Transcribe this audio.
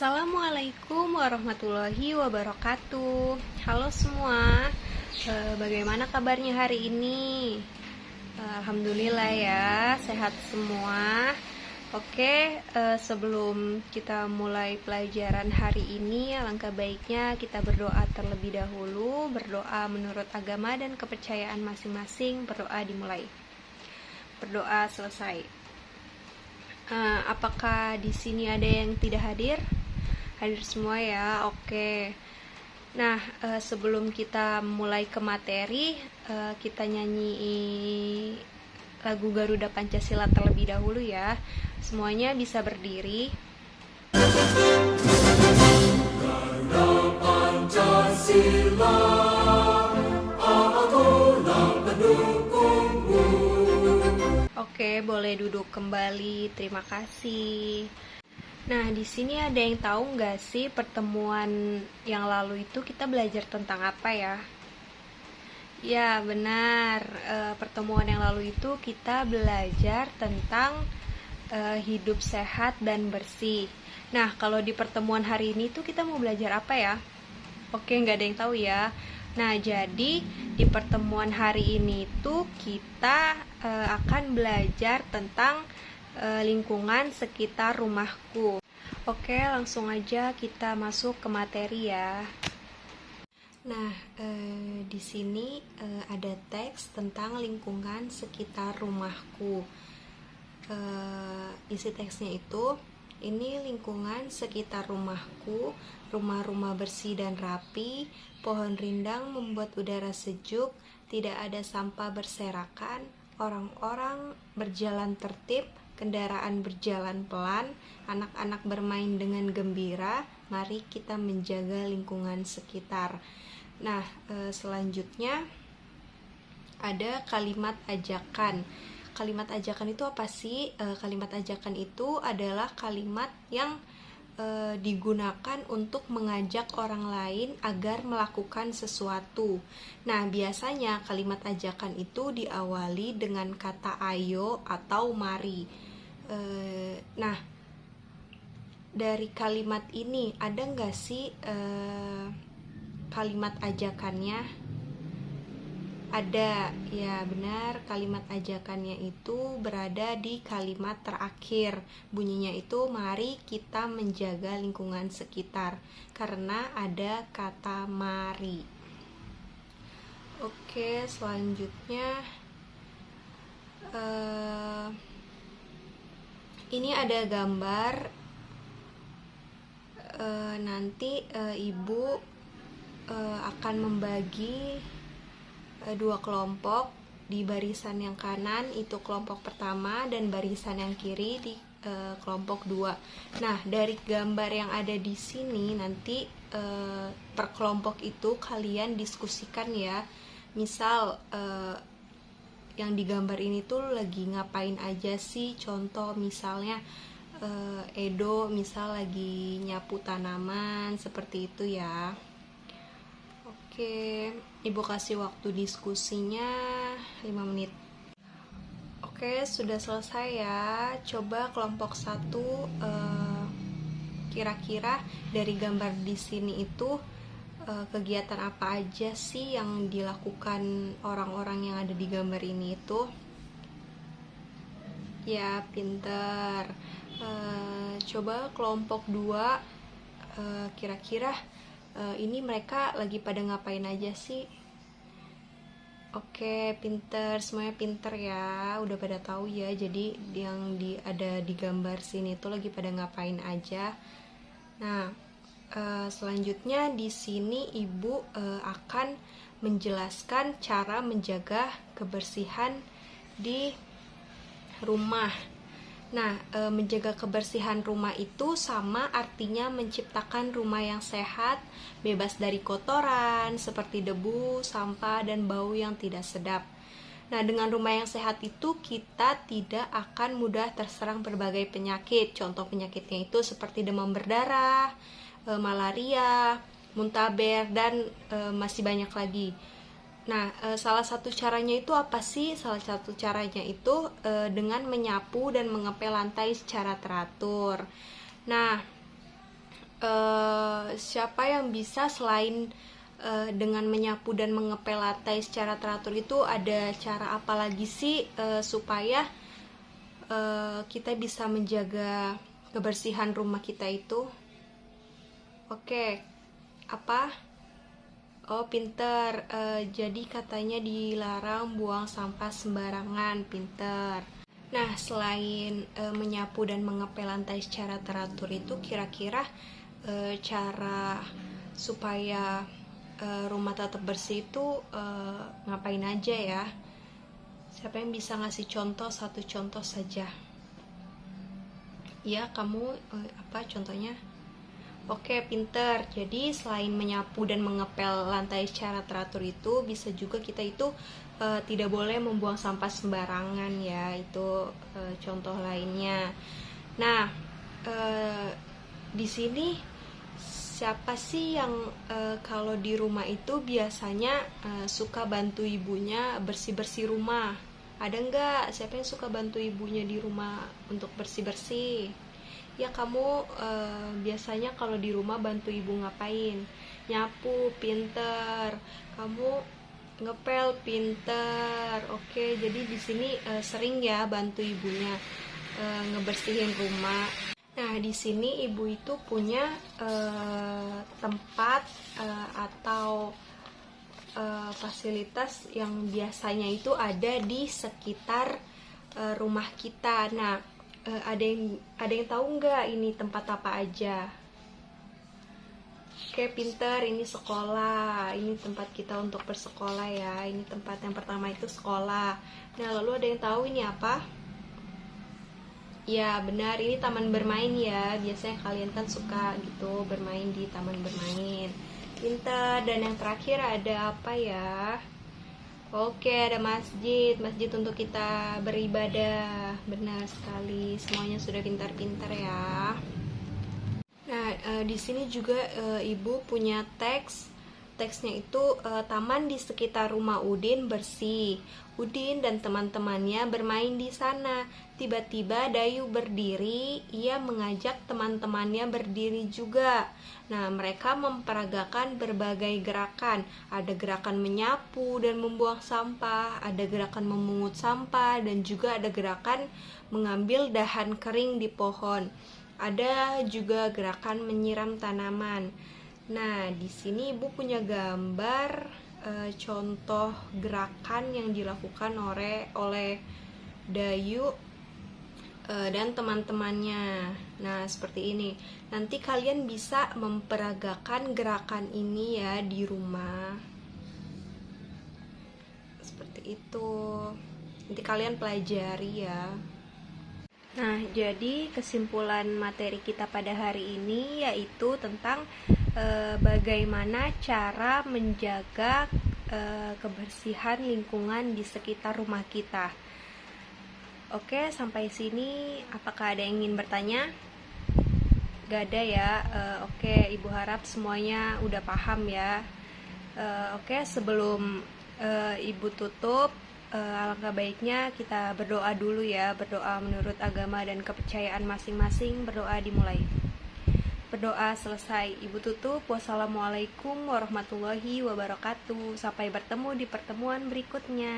Assalamualaikum warahmatullahi wabarakatuh. Halo semua, bagaimana kabarnya hari ini? Alhamdulillah ya, sehat semua. Oke, sebelum kita mulai pelajaran hari ini, alangkah baiknya kita berdoa terlebih dahulu. Berdoa menurut agama dan kepercayaan masing-masing. Berdoa dimulai. Berdoa selesai. Apakah di sini ada yang tidak hadir? Hadir semua ya, oke. Nah, sebelum kita mulai ke materi, kita nyanyi lagu Garuda Pancasila terlebih dahulu ya. Semuanya bisa berdiri. Garuda Pancasila, akulah pendukungmu. Oke, boleh duduk kembali. Terima kasih. Nah, di sini ada yang tahu nggak sih pertemuan yang lalu itu kita belajar tentang apa ya? Ya, benar. Pertemuan yang lalu itu kita belajar tentang hidup sehat dan bersih. Nah, kalau di pertemuan hari ini tuh kita mau belajar apa ya? Oke, nggak ada yang tahu ya. Nah, jadi di pertemuan hari ini tuh kita akan belajar tentang lingkungan sekitar rumahku. Oke, langsung aja kita masuk ke materi ya. Nah, di sini ada teks tentang lingkungan sekitar rumahku. Isi teksnya itu, ini lingkungan sekitar rumahku, rumah-rumah bersih dan rapi, pohon rindang membuat udara sejuk, tidak ada sampah berserakan, orang-orang berjalan tertib, kendaraan berjalan pelan, anak-anak bermain dengan gembira. Mari kita menjaga lingkungan sekitar. Nah, selanjutnya ada kalimat ajakan. Kalimat ajakan itu apa sih? Kalimat ajakan itu adalah kalimat yang digunakan untuk mengajak orang lain agar melakukan sesuatu. Nah, biasanya kalimat ajakan itu diawali dengan kata ayo atau mari. Nah, dari kalimat ini ada nggak sih kalimat ajakannya? Ada, ya benar, kalimat ajakannya itu berada di kalimat terakhir. Bunyinya itu, mari kita menjaga lingkungan sekitar, karena ada kata mari. Oke, selanjutnya ini ada gambar. Nanti ibu akan membagi dua kelompok. Di barisan yang kanan itu kelompok pertama dan barisan yang kiri di kelompok 2. Nah, dari gambar yang ada di sini nanti per kelompok itu kalian diskusikan ya. Misal yang digambar ini tuh lagi ngapain aja sih? Contoh misalnya Edo misal lagi nyapu tanaman, seperti itu ya. Oke, Ibu kasih waktu diskusinya 5 menit. Oke, sudah selesai ya. Coba kelompok 1 kira-kira dari gambar di sini itu kegiatan apa aja sih yang dilakukan orang-orang yang ada di gambar ini itu? Ya, pinter. Coba kelompok 2 kira-kira ini mereka lagi pada ngapain aja sih? Oke, pinter, semuanya pinter ya, udah pada tahu ya. Jadi yang ada di gambar sini tuh lagi pada ngapain aja. Nah, selanjutnya di sini ibu akan menjelaskan cara menjaga kebersihan di rumah. Nah, menjaga kebersihan rumah itu sama artinya menciptakan rumah yang sehat, bebas dari kotoran seperti debu, sampah, dan bau yang tidak sedap. Nah, dengan rumah yang sehat itu kita tidak akan mudah terserang berbagai penyakit. Contoh penyakitnya itu seperti demam berdarah, malaria, muntaber, dan masih banyak lagi. Nah, salah satu caranya itu apa sih? Salah satu caranya itu dengan menyapu dan mengepel lantai secara teratur. Nah, siapa yang bisa selain dengan menyapu dan mengepel lantai secara teratur itu, ada cara apa lagi sih supaya kita bisa menjaga kebersihan rumah kita itu? Oke, apa? Oh, pinter. Jadi katanya dilarang buang sampah sembarangan, pinter. Nah, selain menyapu dan mengepel lantai secara teratur itu, kira-kira cara supaya rumah tetap bersih itu ngapain aja ya? Siapa yang bisa ngasih contoh, satu contoh saja? Ya, kamu apa contohnya? Oke, pinter. Jadi selain menyapu dan mengepel lantai secara teratur itu, bisa juga kita itu tidak boleh membuang sampah sembarangan ya. Itu contoh lainnya. Nah, di sini siapa sih yang kalau di rumah itu biasanya suka bantu ibunya bersih-bersih rumah? Ada nggak? Siapa yang suka bantu ibunya di rumah untuk bersih-bersih? Ya, kamu biasanya kalau di rumah bantu ibu ngapain? Nyapu, pinter. Kamu ngepel, pinter. Oke, jadi di sini sering ya bantu ibunya ngebersihin rumah. Nah, di sini ibu itu punya tempat atau fasilitas yang biasanya itu ada di sekitar rumah kita. Nah, ada yang tahu nggak ini tempat apa aja? Oke, pinter. Ini sekolah. Ini tempat kita untuk bersekolah ya. Ini tempat yang pertama itu sekolah. Nah, lalu ada yang tahu ini apa? Ya, benar, ini taman bermain ya. Biasanya kalian kan suka gitu bermain di taman bermain. Pintar. Dan yang terakhir ada apa ya? Oke, ada masjid. Masjid untuk kita beribadah. Benar sekali. Semuanya sudah pintar-pintar ya. Nah, di sini juga ibu punya teks. Teksnya itu taman di sekitar rumah Udin bersih. Udin dan teman-temannya bermain di sana. Tiba-tiba Dayu berdiri, ia mengajak teman-temannya berdiri juga. Nah, mereka memperagakan berbagai gerakan. Ada gerakan menyapu dan membuang sampah, ada gerakan memungut sampah, dan juga ada gerakan mengambil dahan kering di pohon. Ada juga gerakan menyiram tanaman. Nah, di sini ibu punya gambar contoh gerakan yang dilakukan oleh Dayu dan teman-temannya. Nah, seperti ini. Nanti kalian bisa memperagakan gerakan ini ya di rumah. Seperti itu. Nanti kalian pelajari ya. Nah, jadi kesimpulan materi kita pada hari ini yaitu tentang bagaimana cara menjaga kebersihan lingkungan di sekitar rumah kita. Oke, sampai sini apakah ada yang ingin bertanya? Gak ada ya. Oke, ibu harap semuanya udah paham ya. Oke, sebelum ibu tutup, alangkah baiknya kita berdoa dulu ya. Berdoa menurut agama dan kepercayaan masing-masing. Berdoa dimulai. Berdoa selesai, ibu tutup. Wassalamualaikum warahmatullahi wabarakatuh. Sampai bertemu di pertemuan berikutnya.